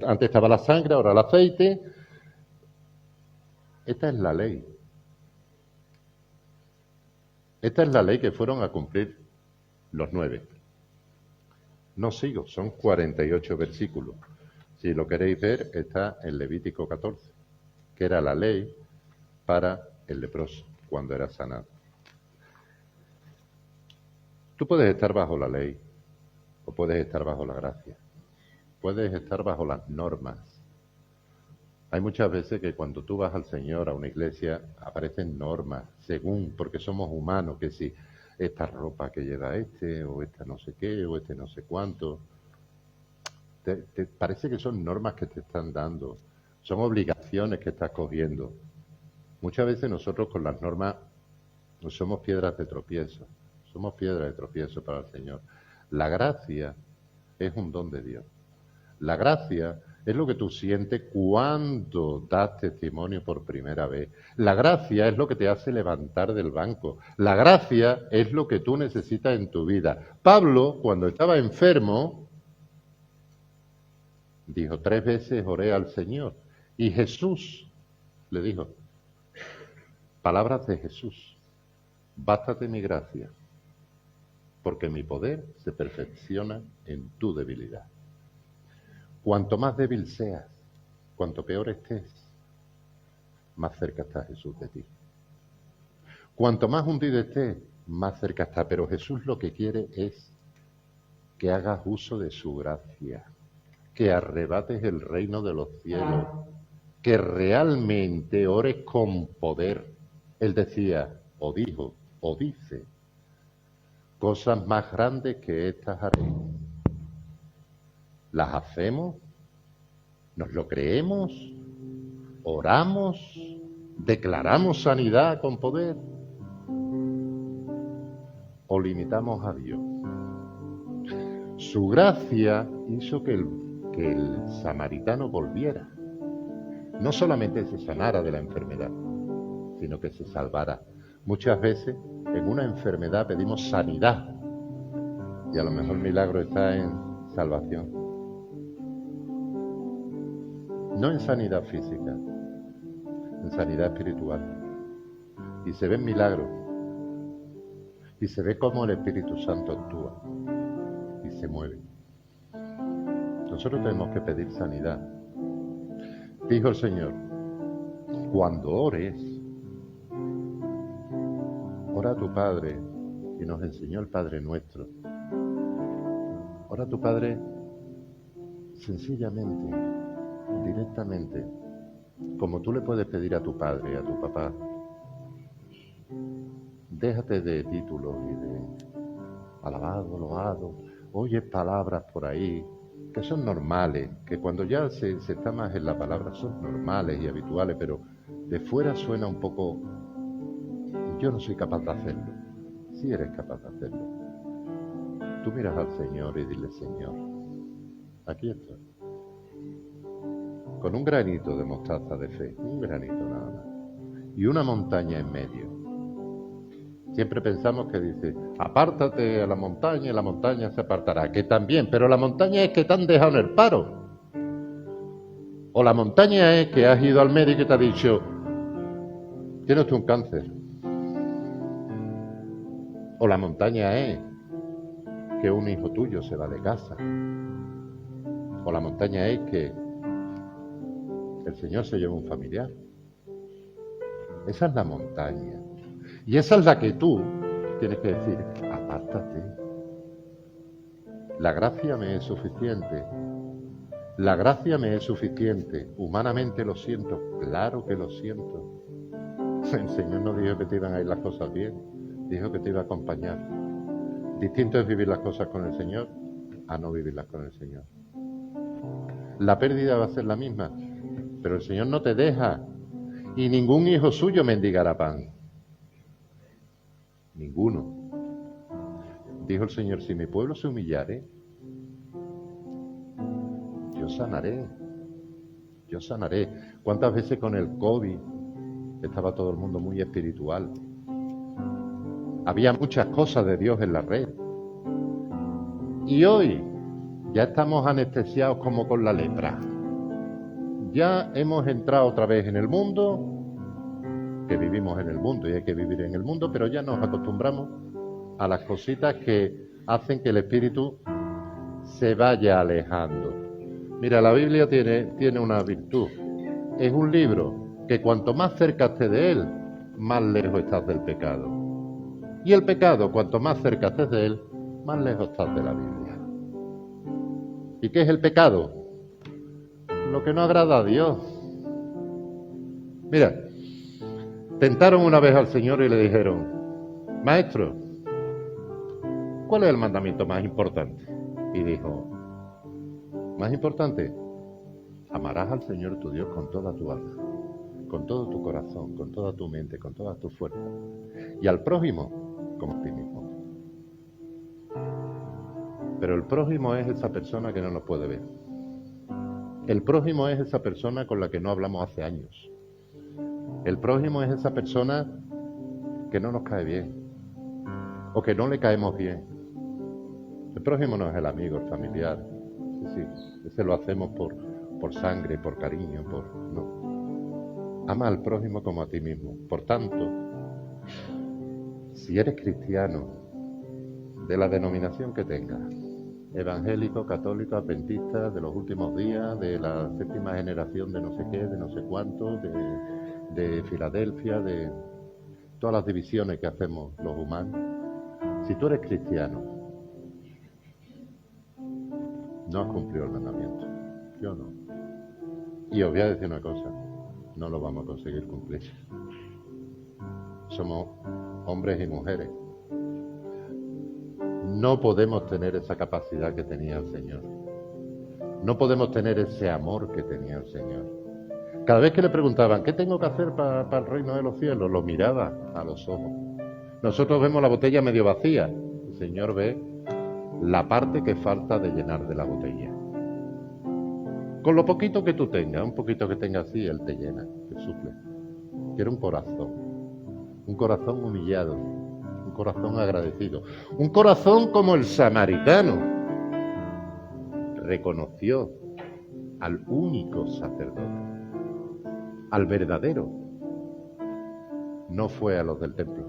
Antes estaba la sangre, ahora el aceite. Esta es la ley. Esta es la ley que fueron a cumplir los 9. No sigo, son 48 versículos. Si lo queréis ver, está en Levítico 14, que era la ley para el leproso cuando era sanado. Tú puedes estar bajo la ley o puedes estar bajo la gracia. Puedes estar bajo las normas. Hay muchas veces que cuando tú vas al Señor, a una iglesia, aparecen normas, según, porque somos humanos, que si esta ropa que lleva este, o esta no sé qué, o este no sé cuánto. Te parece que son normas que te están dando, son obligaciones que estás cogiendo. Muchas veces nosotros con las normas somos piedras de tropiezo, para el Señor. La gracia es un don de Dios. La gracia es lo que tú sientes cuando das testimonio por primera vez. La gracia es lo que te hace levantar del banco. La gracia es lo que tú necesitas en tu vida. Pablo, cuando estaba enfermo, Dijo, 3 veces oré al Señor. Y Jesús le dijo, palabras de Jesús, bástate mi gracia, porque mi poder se perfecciona en tu debilidad. Cuanto más débil seas, cuanto peor estés, más cerca está Jesús de ti. Cuanto más hundido estés, más cerca está. Pero Jesús lo que quiere es que hagas uso de su gracia, que arrebates el reino de los cielos, que realmente ores con poder. Él decía, o dijo, o dice, cosas más grandes que estas haré. ¿Las hacemos? ¿Nos lo creemos? ¿Oramos? ¿Declaramos sanidad con poder? ¿O limitamos a Dios? Su gracia hizo que el samaritano volviera. No solamente se sanara de la enfermedad, sino que se salvara. Muchas veces en una enfermedad pedimos sanidad y a lo mejor el milagro está en salvación. No en sanidad física, en sanidad espiritual. Y se ven milagros. Y se ve cómo el Espíritu Santo actúa y se mueve. Nosotros tenemos que pedir sanidad. Dijo el Señor, cuando ores, ora a tu Padre, y nos enseñó el Padre Nuestro. Ora a tu Padre sencillamente, directamente, como tú le puedes pedir a tu padre, a tu papá. Déjate de títulos y de alabado, loado. Oyes palabras por ahí que son normales, que cuando ya se está más en la palabra son normales y habituales, pero de fuera suena un poco, yo no soy capaz de hacerlo. Sí eres capaz de hacerlo. Tú miras al Señor y dile, Señor, aquí estoy. Con un granito de mostaza de fe, un granito nada más, y una montaña en medio. Siempre pensamos que dice, apártate a la montaña y la montaña se apartará, que también, pero la montaña es que te han dejado en el paro. O la montaña es que has ido al médico y te ha dicho, tienes tú un cáncer. O la montaña es que un hijo tuyo se va de casa. O la montaña es que el Señor se lleva un familiar. Esa es la montaña. Y esa es la que tú tienes que decir, apártate. La gracia me es suficiente. La gracia me es suficiente. Humanamente lo siento, claro que lo siento. El Señor no dijo que te iban a ir las cosas bien, dijo que te iba a acompañar. Distinto es vivir las cosas con el Señor a no vivirlas con el Señor. La pérdida va a ser la misma, pero el Señor no te deja. Y ningún hijo suyo mendigará pan. Ninguno. Dijo el Señor, si mi pueblo se humillare, yo sanaré. Yo sanaré. ¿Cuántas veces con el COVID estaba todo el mundo muy espiritual? Había muchas cosas de Dios en la red. Y hoy ya estamos anestesiados como con la lepra. Ya hemos entrado otra vez en el mundo, que vivimos en el mundo y hay que vivir en el mundo, pero ya nos acostumbramos a las cositas que hacen que el espíritu se vaya alejando. Mira, la Biblia tiene una virtud. Es un libro que cuanto más cerca estés de él, más lejos estás del pecado. Y el pecado, cuanto más cerca estés de él, más lejos estás de la Biblia. ¿Y qué es el pecado? Lo que no agrada a Dios. Mira, tentaron una vez al Señor y le dijeron, Maestro, ¿cuál es el mandamiento más importante? Y dijo, más importante, amarás al Señor tu Dios con toda tu alma, con todo tu corazón, con toda tu mente, con todas tus fuerzas, y al prójimo como a ti mismo. Pero el prójimo es esa persona que no nos puede ver. El prójimo es esa persona con la que no hablamos hace años. El prójimo es esa persona que no nos cae bien o que no le caemos bien. El prójimo no es el amigo, el familiar. ese lo hacemos por sangre, por cariño, no. Ama al prójimo como a ti mismo. Por tanto, si eres cristiano, de la denominación que tengas, evangélico, católico, adventista, de los últimos días, de la séptima generación de no sé qué, de no sé cuánto, de Filadelfia, de todas las divisiones que hacemos los humanos, si tú eres cristiano, no has cumplido el mandamiento. Yo no. Y os voy a decir una cosa, no lo vamos a conseguir cumplir. Somos hombres y mujeres. No podemos tener esa capacidad que tenía el Señor. No podemos tener ese amor que tenía el Señor. Cada vez que le preguntaban, ¿qué tengo que hacer para el reino de los cielos? Lo miraba a los ojos. Nosotros vemos la botella medio vacía. El Señor ve la parte que falta de llenar de la botella. Con lo poquito que tú tengas, un poquito que tengas así, Él te llena, te suple. Quiere un corazón humillado, un corazón agradecido, un corazón como el samaritano. Reconoció al único sacerdote, al verdadero. No fue a los del templo.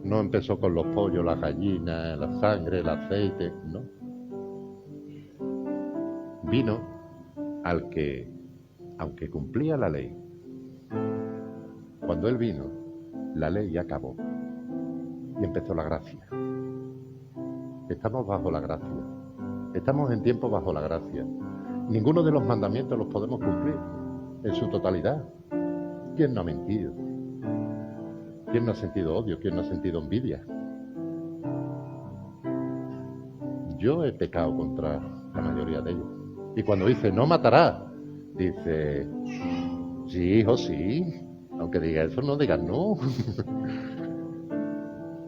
No empezó con los pollos, las gallinas, la sangre, el aceite, no. Vino al que, aunque cumplía la ley, cuando Él vino, la ley ya acabó y empezó la gracia. Estamos bajo la gracia. Estamos en tiempo bajo la gracia. Ninguno de los mandamientos los podemos cumplir en su totalidad. ¿Quién no ha mentido? ¿Quién no ha sentido odio? ¿Quién no ha sentido envidia? Yo he pecado contra la mayoría de ellos. Y cuando dice, no matarás, dice, sí, hijo, sí. Aunque diga eso, no digas no.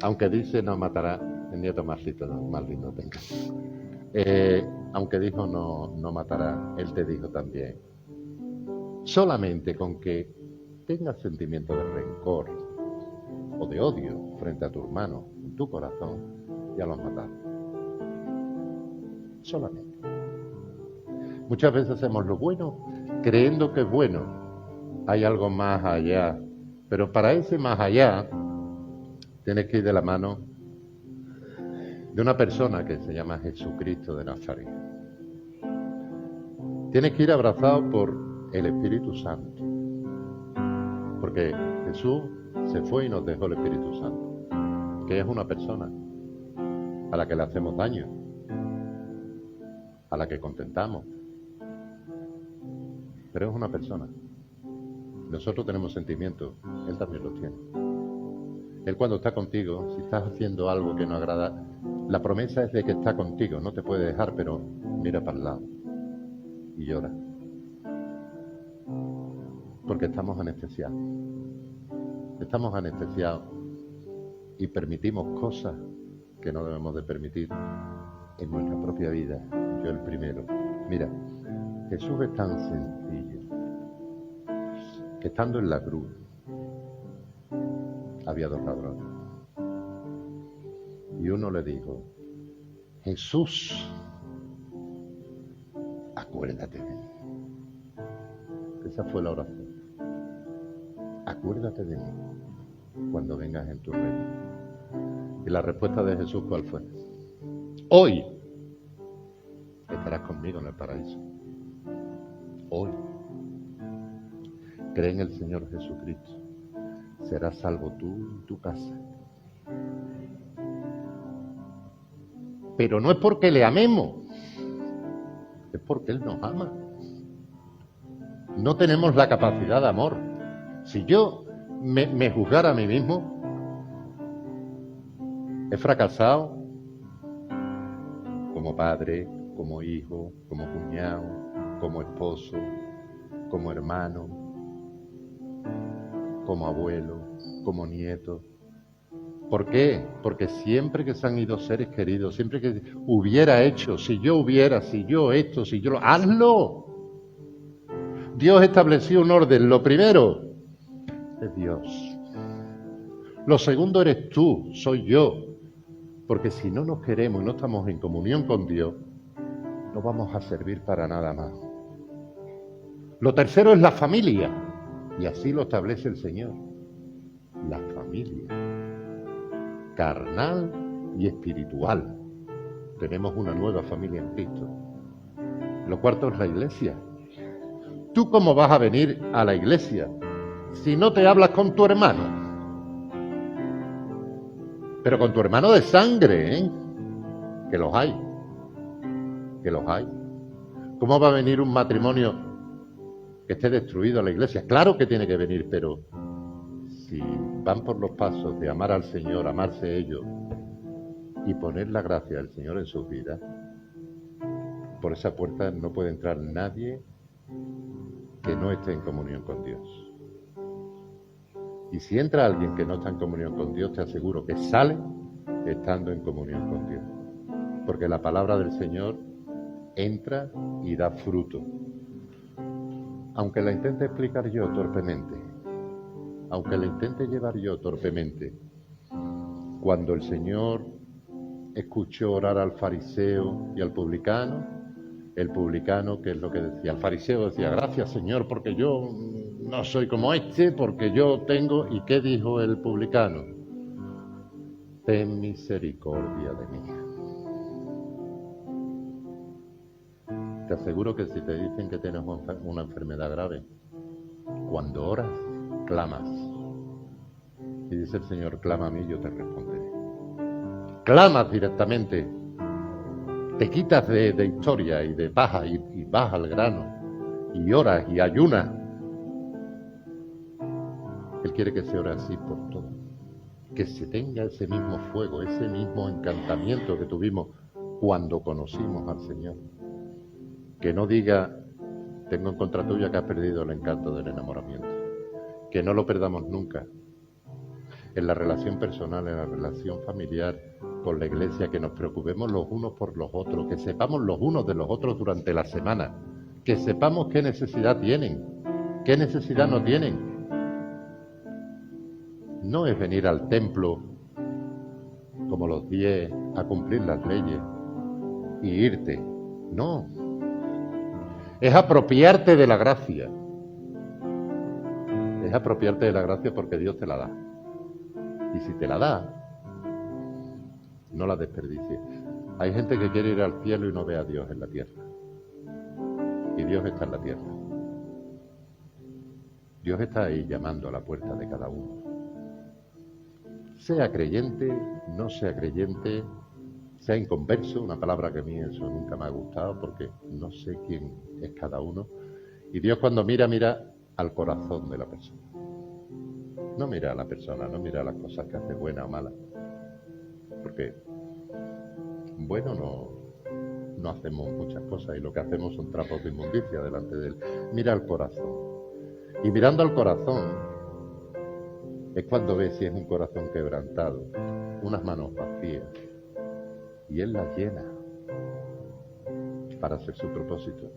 Aunque dice, no matarás, el nieto más lindo tenga. Aunque dijo, no matarás, él te dijo también. Solamente con que tengas sentimiento de rencor o de odio frente a tu hermano en tu corazón, ya lo has matado. Solamente. Muchas veces hacemos lo bueno creyendo que es bueno. Hay algo más allá. Pero para ese más allá, tienes que ir de la mano de una persona que se llama Jesucristo de Nazaret. Tienes que ir abrazado por el Espíritu Santo. Porque Jesús se fue y nos dejó el Espíritu Santo, que es una persona a la que le hacemos daño, a la que contentamos. Pero es una persona. Nosotros tenemos sentimientos, Él también los tiene. Él cuando está contigo, si estás haciendo algo que no agrada, la promesa es de que está contigo, no te puede dejar, pero mira para el lado y llora. Porque estamos anestesiados. Estamos anestesiados y permitimos cosas que no debemos de permitir en nuestra propia vida. Yo el primero. Mira, Jesús es tan sencillo que estando en la cruz había dos ladrones. Y uno le dijo, Jesús, acuérdate de mí. Esa fue la oración. Acuérdate de mí cuando vengas en tu reino. Y la respuesta de Jesús, ¿cuál fue? Hoy estarás conmigo en el paraíso. Hoy. Cree en el Señor Jesucristo. Serás salvo tú y tu casa. Pero no es porque le amemos, es porque Él nos ama. No tenemos la capacidad de amor. Si yo me juzgara a mí mismo, he fracasado como padre, como hijo, como cuñado, como esposo, como hermano, como abuelo, como nieto. ¿Por qué? Porque siempre que se han ido seres queridos, siempre que hubiera hecho, si yo esto, si yo lo... ¡Hazlo! Dios estableció un orden. Lo primero es Dios. Lo segundo eres tú, soy yo. Porque si no nos queremos y no estamos en comunión con Dios, no vamos a servir para nada más. Lo tercero es la familia, y así lo establece el Señor. La familia, carnal y espiritual. Tenemos una nueva familia en Cristo. Lo cuarto es la iglesia. ¿Tú cómo vas a venir a la iglesia si no te hablas con tu hermano? Pero con tu hermano de sangre, ¿eh? Que los hay. Que los hay. ¿Cómo va a venir un matrimonio que esté destruido a la iglesia? Claro que tiene que venir, pero si van por los pasos de amar al Señor, amarse ellos y poner la gracia del Señor en sus vidas, por esa puerta no puede entrar nadie que no esté en comunión con Dios. Y si entra alguien que no está en comunión con Dios, te aseguro que sale estando en comunión con Dios. Porque la palabra del Señor entra y da fruto. Aunque la intente explicar yo torpemente, aunque la intente llevar yo torpemente, cuando el Señor escuchó orar al fariseo y al publicano, el publicano, ¿qué es lo que decía? El fariseo decía, gracias Señor, porque yo no soy como este, porque yo tengo... ¿Y qué dijo el publicano? Ten misericordia de mí. Te aseguro que si te dicen que tienes una enfermedad grave, cuando oras, clamas. Y dice el Señor, clama a mí, yo te responderé. Clamas directamente. Te quitas de historia y de paja y vas al grano. Y oras y ayunas. Él quiere que se ore así por todo. Que se tenga ese mismo fuego, ese mismo encantamiento que tuvimos cuando conocimos al Señor. Que no diga, tengo en contra tuya que has perdido el encanto del enamoramiento. Que no lo perdamos nunca. En la relación personal, en la relación familiar, con la iglesia, que nos preocupemos los unos por los otros, que sepamos los unos de los otros durante la semana, que sepamos qué necesidad tienen, qué necesidad no tienen. No es venir al templo como los 10 a cumplir las leyes y irte, no. Es apropiarte de la gracia. Es apropiarte de la gracia porque Dios te la da. Y si te la da, no la desperdicies. Hay gente que quiere ir al cielo y no ve a Dios en la tierra. Y Dios está en la tierra. Dios está ahí llamando a la puerta de cada uno. Sea creyente, no sea creyente, sea inconverso, una palabra que a mí eso nunca me ha gustado porque no sé quién es cada uno. Y Dios cuando mira, mira al corazón de la persona. No mira a la persona, no mira las cosas que hace buena o mala. Porque bueno no hacemos muchas cosas y lo que hacemos son trapos de inmundicia delante de Él. Mira al corazón. Y mirando al corazón es cuando ves si es un corazón quebrantado, unas manos vacías. Y Él las llena para hacer su propósito.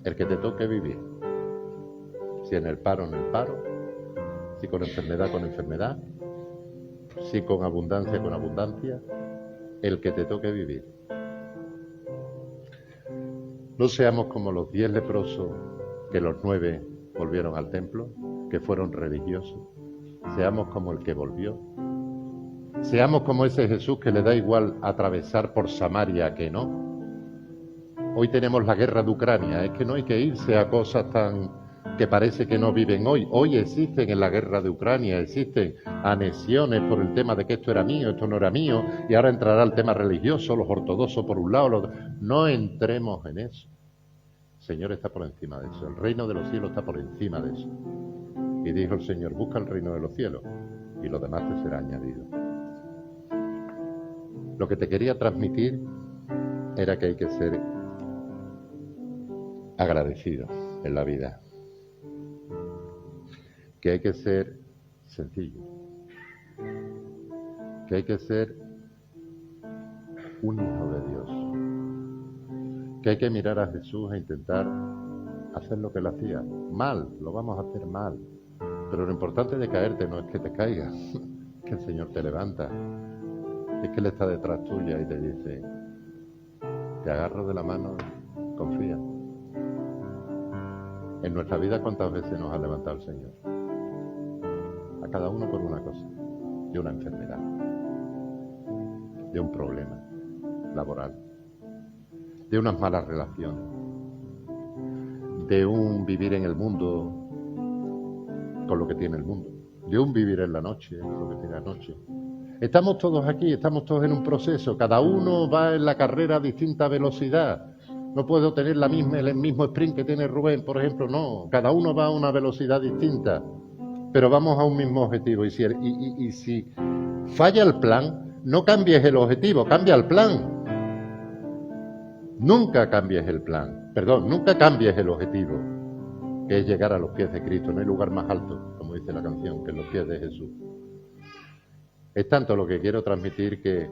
El que te toque vivir. Si en el paro, si con enfermedad, si con abundancia, el que te toque vivir. No seamos como los 10 leprosos, que los 9 volvieron al templo, que fueron religiosos. Seamos como el que volvió. Seamos como ese Jesús que le da igual atravesar por Samaria que no. Hoy tenemos la guerra de Ucrania, es que no hay que irse a cosas tan que parece que no viven hoy. Hoy existen en la guerra de Ucrania, existen anexiones por el tema de que esto era mío, esto no era mío, y ahora entrará el tema religioso, los ortodoxos por un lado, no entremos en eso. El Señor está por encima de eso, el reino de los cielos está por encima de eso. Y dijo el Señor, busca el reino de los cielos, y lo demás te será añadido. Lo que te quería transmitir era que hay que ser agradecido en la vida, que hay que ser sencillo, que hay que ser un hijo de Dios, que hay que mirar a Jesús e intentar hacer lo que él hacía. Mal, lo vamos a hacer mal, pero lo importante de caerte no es que te caigas, es que el Señor te levanta, es que Él está detrás tuya y te dice, te agarro de la mano, confía. En nuestra vida, ¿cuántas veces nos ha levantado el Señor? A cada uno por una cosa, de una enfermedad, de un problema laboral, de unas malas relaciones, de un vivir en el mundo con lo que tiene el mundo, de un vivir en la noche con lo que tiene la noche. Estamos todos aquí, estamos todos en un proceso, cada uno va en la carrera a distinta velocidad. No puedo tener el mismo sprint que tiene Rubén, por ejemplo, no. Cada uno va a una velocidad distinta, pero vamos a un mismo objetivo. Y si falla el plan, no cambies el objetivo, cambia el plan. Nunca cambies el plan, nunca cambies el objetivo, que es llegar a los pies de Cristo. No hay lugar más alto, como dice la canción, que los pies de Jesús. Es tanto lo que quiero transmitir que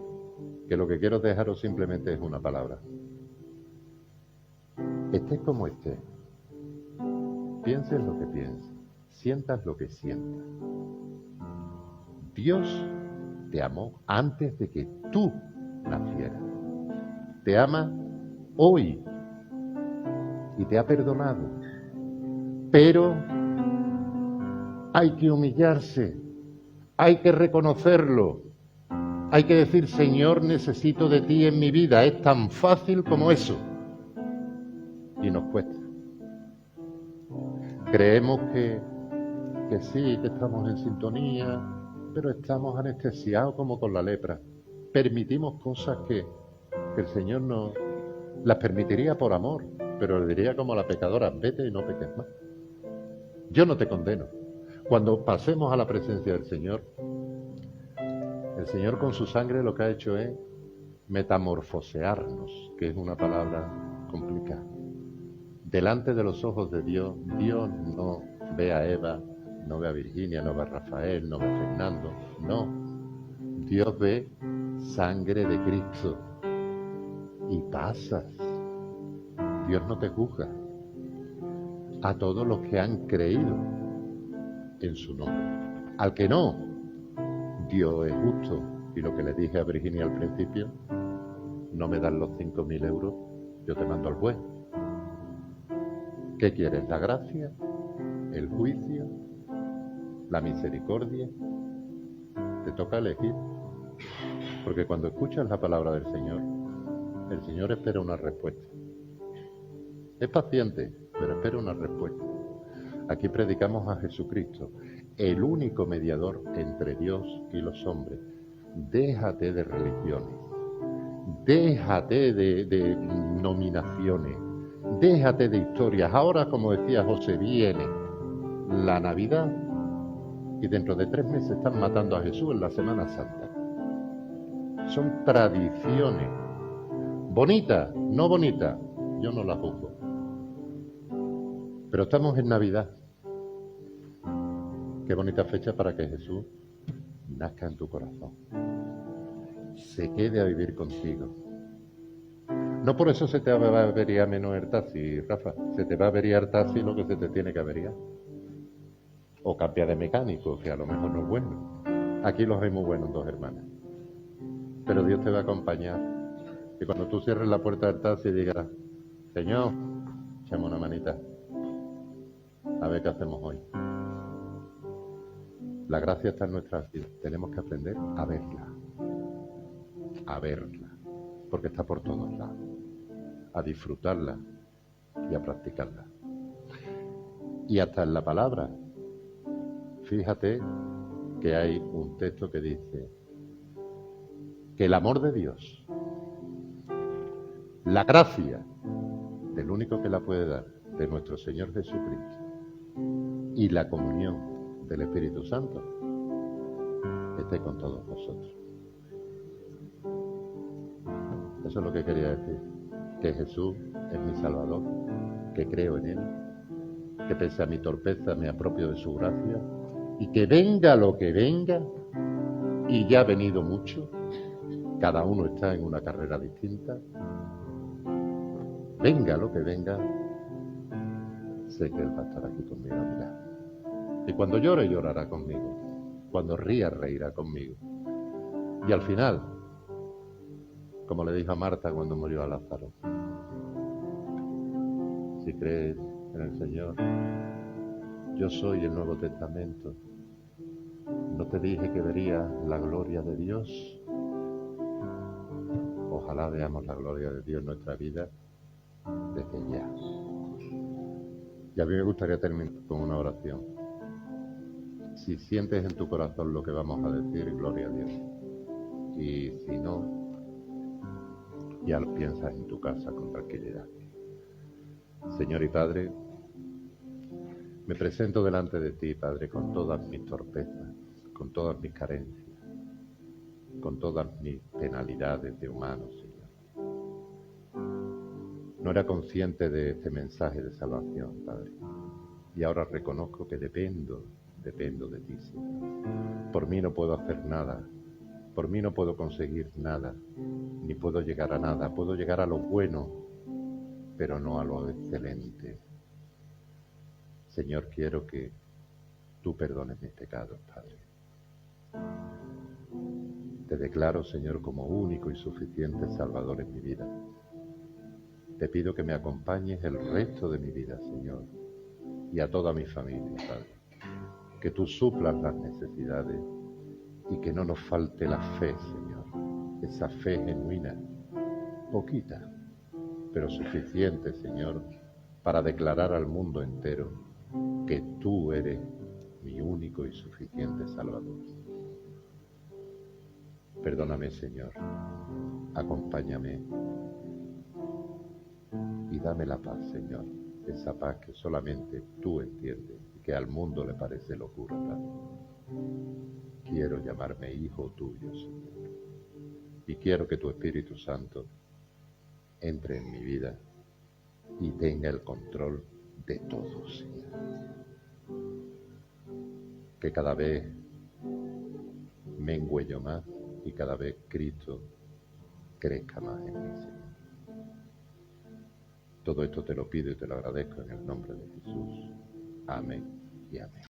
lo que quiero dejaros simplemente es una palabra. Estés como estés, pienses lo que pienses, sientas lo que sientas. Dios te amó antes de que tú nacieras. Te ama hoy y te ha perdonado. Pero hay que humillarse, hay que reconocerlo, hay que decir, Señor, necesito de ti en mi vida. Es tan fácil como eso. Y nos cuesta. Creemos que sí, que estamos en sintonía, pero estamos anestesiados como con la lepra. Permitimos cosas que el Señor nos las permitiría por amor, pero le diría como a la pecadora, vete y no peques más. Yo no te condeno. Cuando pasemos a la presencia del Señor, el Señor con su sangre lo que ha hecho es metamorfosearnos, que es una palabra complicada. Delante de los ojos de Dios, Dios no ve a Eva, no ve a Virginia, no ve a Rafael, no ve a Fernando, no. Dios ve sangre de Cristo y pasas. Dios no te juzga. A todos los que han creído en su nombre. Al que no, Dios es justo. Y lo que le dije a Virginia al principio, no me dan los 5.000 euros, yo te mando al juez. ¿Qué quieres? ¿La gracia? ¿El juicio? ¿La misericordia? Te toca elegir. Porque cuando escuchas la palabra del Señor, el Señor espera una respuesta. Es paciente, pero espera una respuesta. Aquí predicamos a Jesucristo, el único mediador entre Dios y los hombres. Déjate de religiones, déjate de nominaciones, déjate de historias. Ahora, como decía José, viene la Navidad y dentro de 3 meses están matando a Jesús en la Semana Santa. Son tradiciones. Bonitas, no bonitas, yo no las juzgo. Pero estamos en Navidad. Qué bonita fecha para que Jesús nazca en tu corazón. Se quede a vivir contigo. No por eso se te va a averiar menos el taxi, Rafa. Se te va a averiar el taxi lo que se te tiene que averiar. O cambia de mecánico, que a lo mejor no es bueno. Aquí los hay muy buenos, 2 hermanas. Pero Dios te va a acompañar. Y cuando tú cierres la puerta del taxi digas, Señor, echame una manita. A ver qué hacemos hoy. La gracia está en nuestras vidas. Tenemos que aprender a verla. A verla. Porque está por todos lados. A disfrutarla y a practicarla. Y hasta en la palabra. Fíjate que hay un texto que dice que el amor de Dios, la gracia del único que la puede dar, de nuestro Señor Jesucristo, y la comunión del Espíritu Santo esté con todos vosotros. Eso es lo que quería decir, que Jesús es mi Salvador, que creo en Él, que pese a mi torpeza me apropio de su gracia, y que venga lo que venga, y ya ha venido mucho, cada uno está en una carrera distinta, venga lo que venga, sé que Él va a estar aquí conmigo a mi lado. Y cuando llore, llorará conmigo. Cuando ría, reirá conmigo. Y al final, como le dijo a Marta cuando murió a Lázaro. Si crees en el Señor, yo soy el Nuevo Testamento. ¿No te dije que verías la gloria de Dios? Ojalá veamos la gloria de Dios en nuestra vida desde ya. Y a mí me gustaría terminar con una oración. Si sientes en tu corazón lo que vamos a decir, gloria a Dios. Y si no, ya lo piensas en tu casa con tranquilidad. Señor y Padre, me presento delante de ti, Padre, con todas mis torpezas, con todas mis carencias, con todas mis penalidades de humano, Señor. No era consciente de este mensaje de salvación, Padre. Y ahora reconozco que dependo de ti, Señor. Por mí no puedo hacer nada, por mí no puedo conseguir nada, ni puedo llegar a nada. Puedo llegar a lo bueno, pero no a lo excelente. Señor, quiero que tú perdones mis pecados, Padre. Te declaro, Señor, como único y suficiente Salvador en mi vida. Te pido que me acompañes el resto de mi vida, Señor, y a toda mi familia, Padre. Que tú suplas las necesidades y que no nos falte la fe, Señor. Esa fe genuina, poquita, pero suficiente, Señor, para declarar al mundo entero que tú eres mi único y suficiente Salvador. Perdóname, Señor, acompáñame y dame la paz, Señor, esa paz que solamente tú entiendes y que al mundo le parece locura, Padre. Quiero llamarme hijo tuyo, Señor, y quiero que tu Espíritu Santo entre en mi vida y tenga el control de todo, Señor. Que cada vez mengüe yo más y cada vez Cristo crezca más en mí, Señor. Todo esto te lo pido y te lo agradezco en el nombre de Jesús. Amén y amén.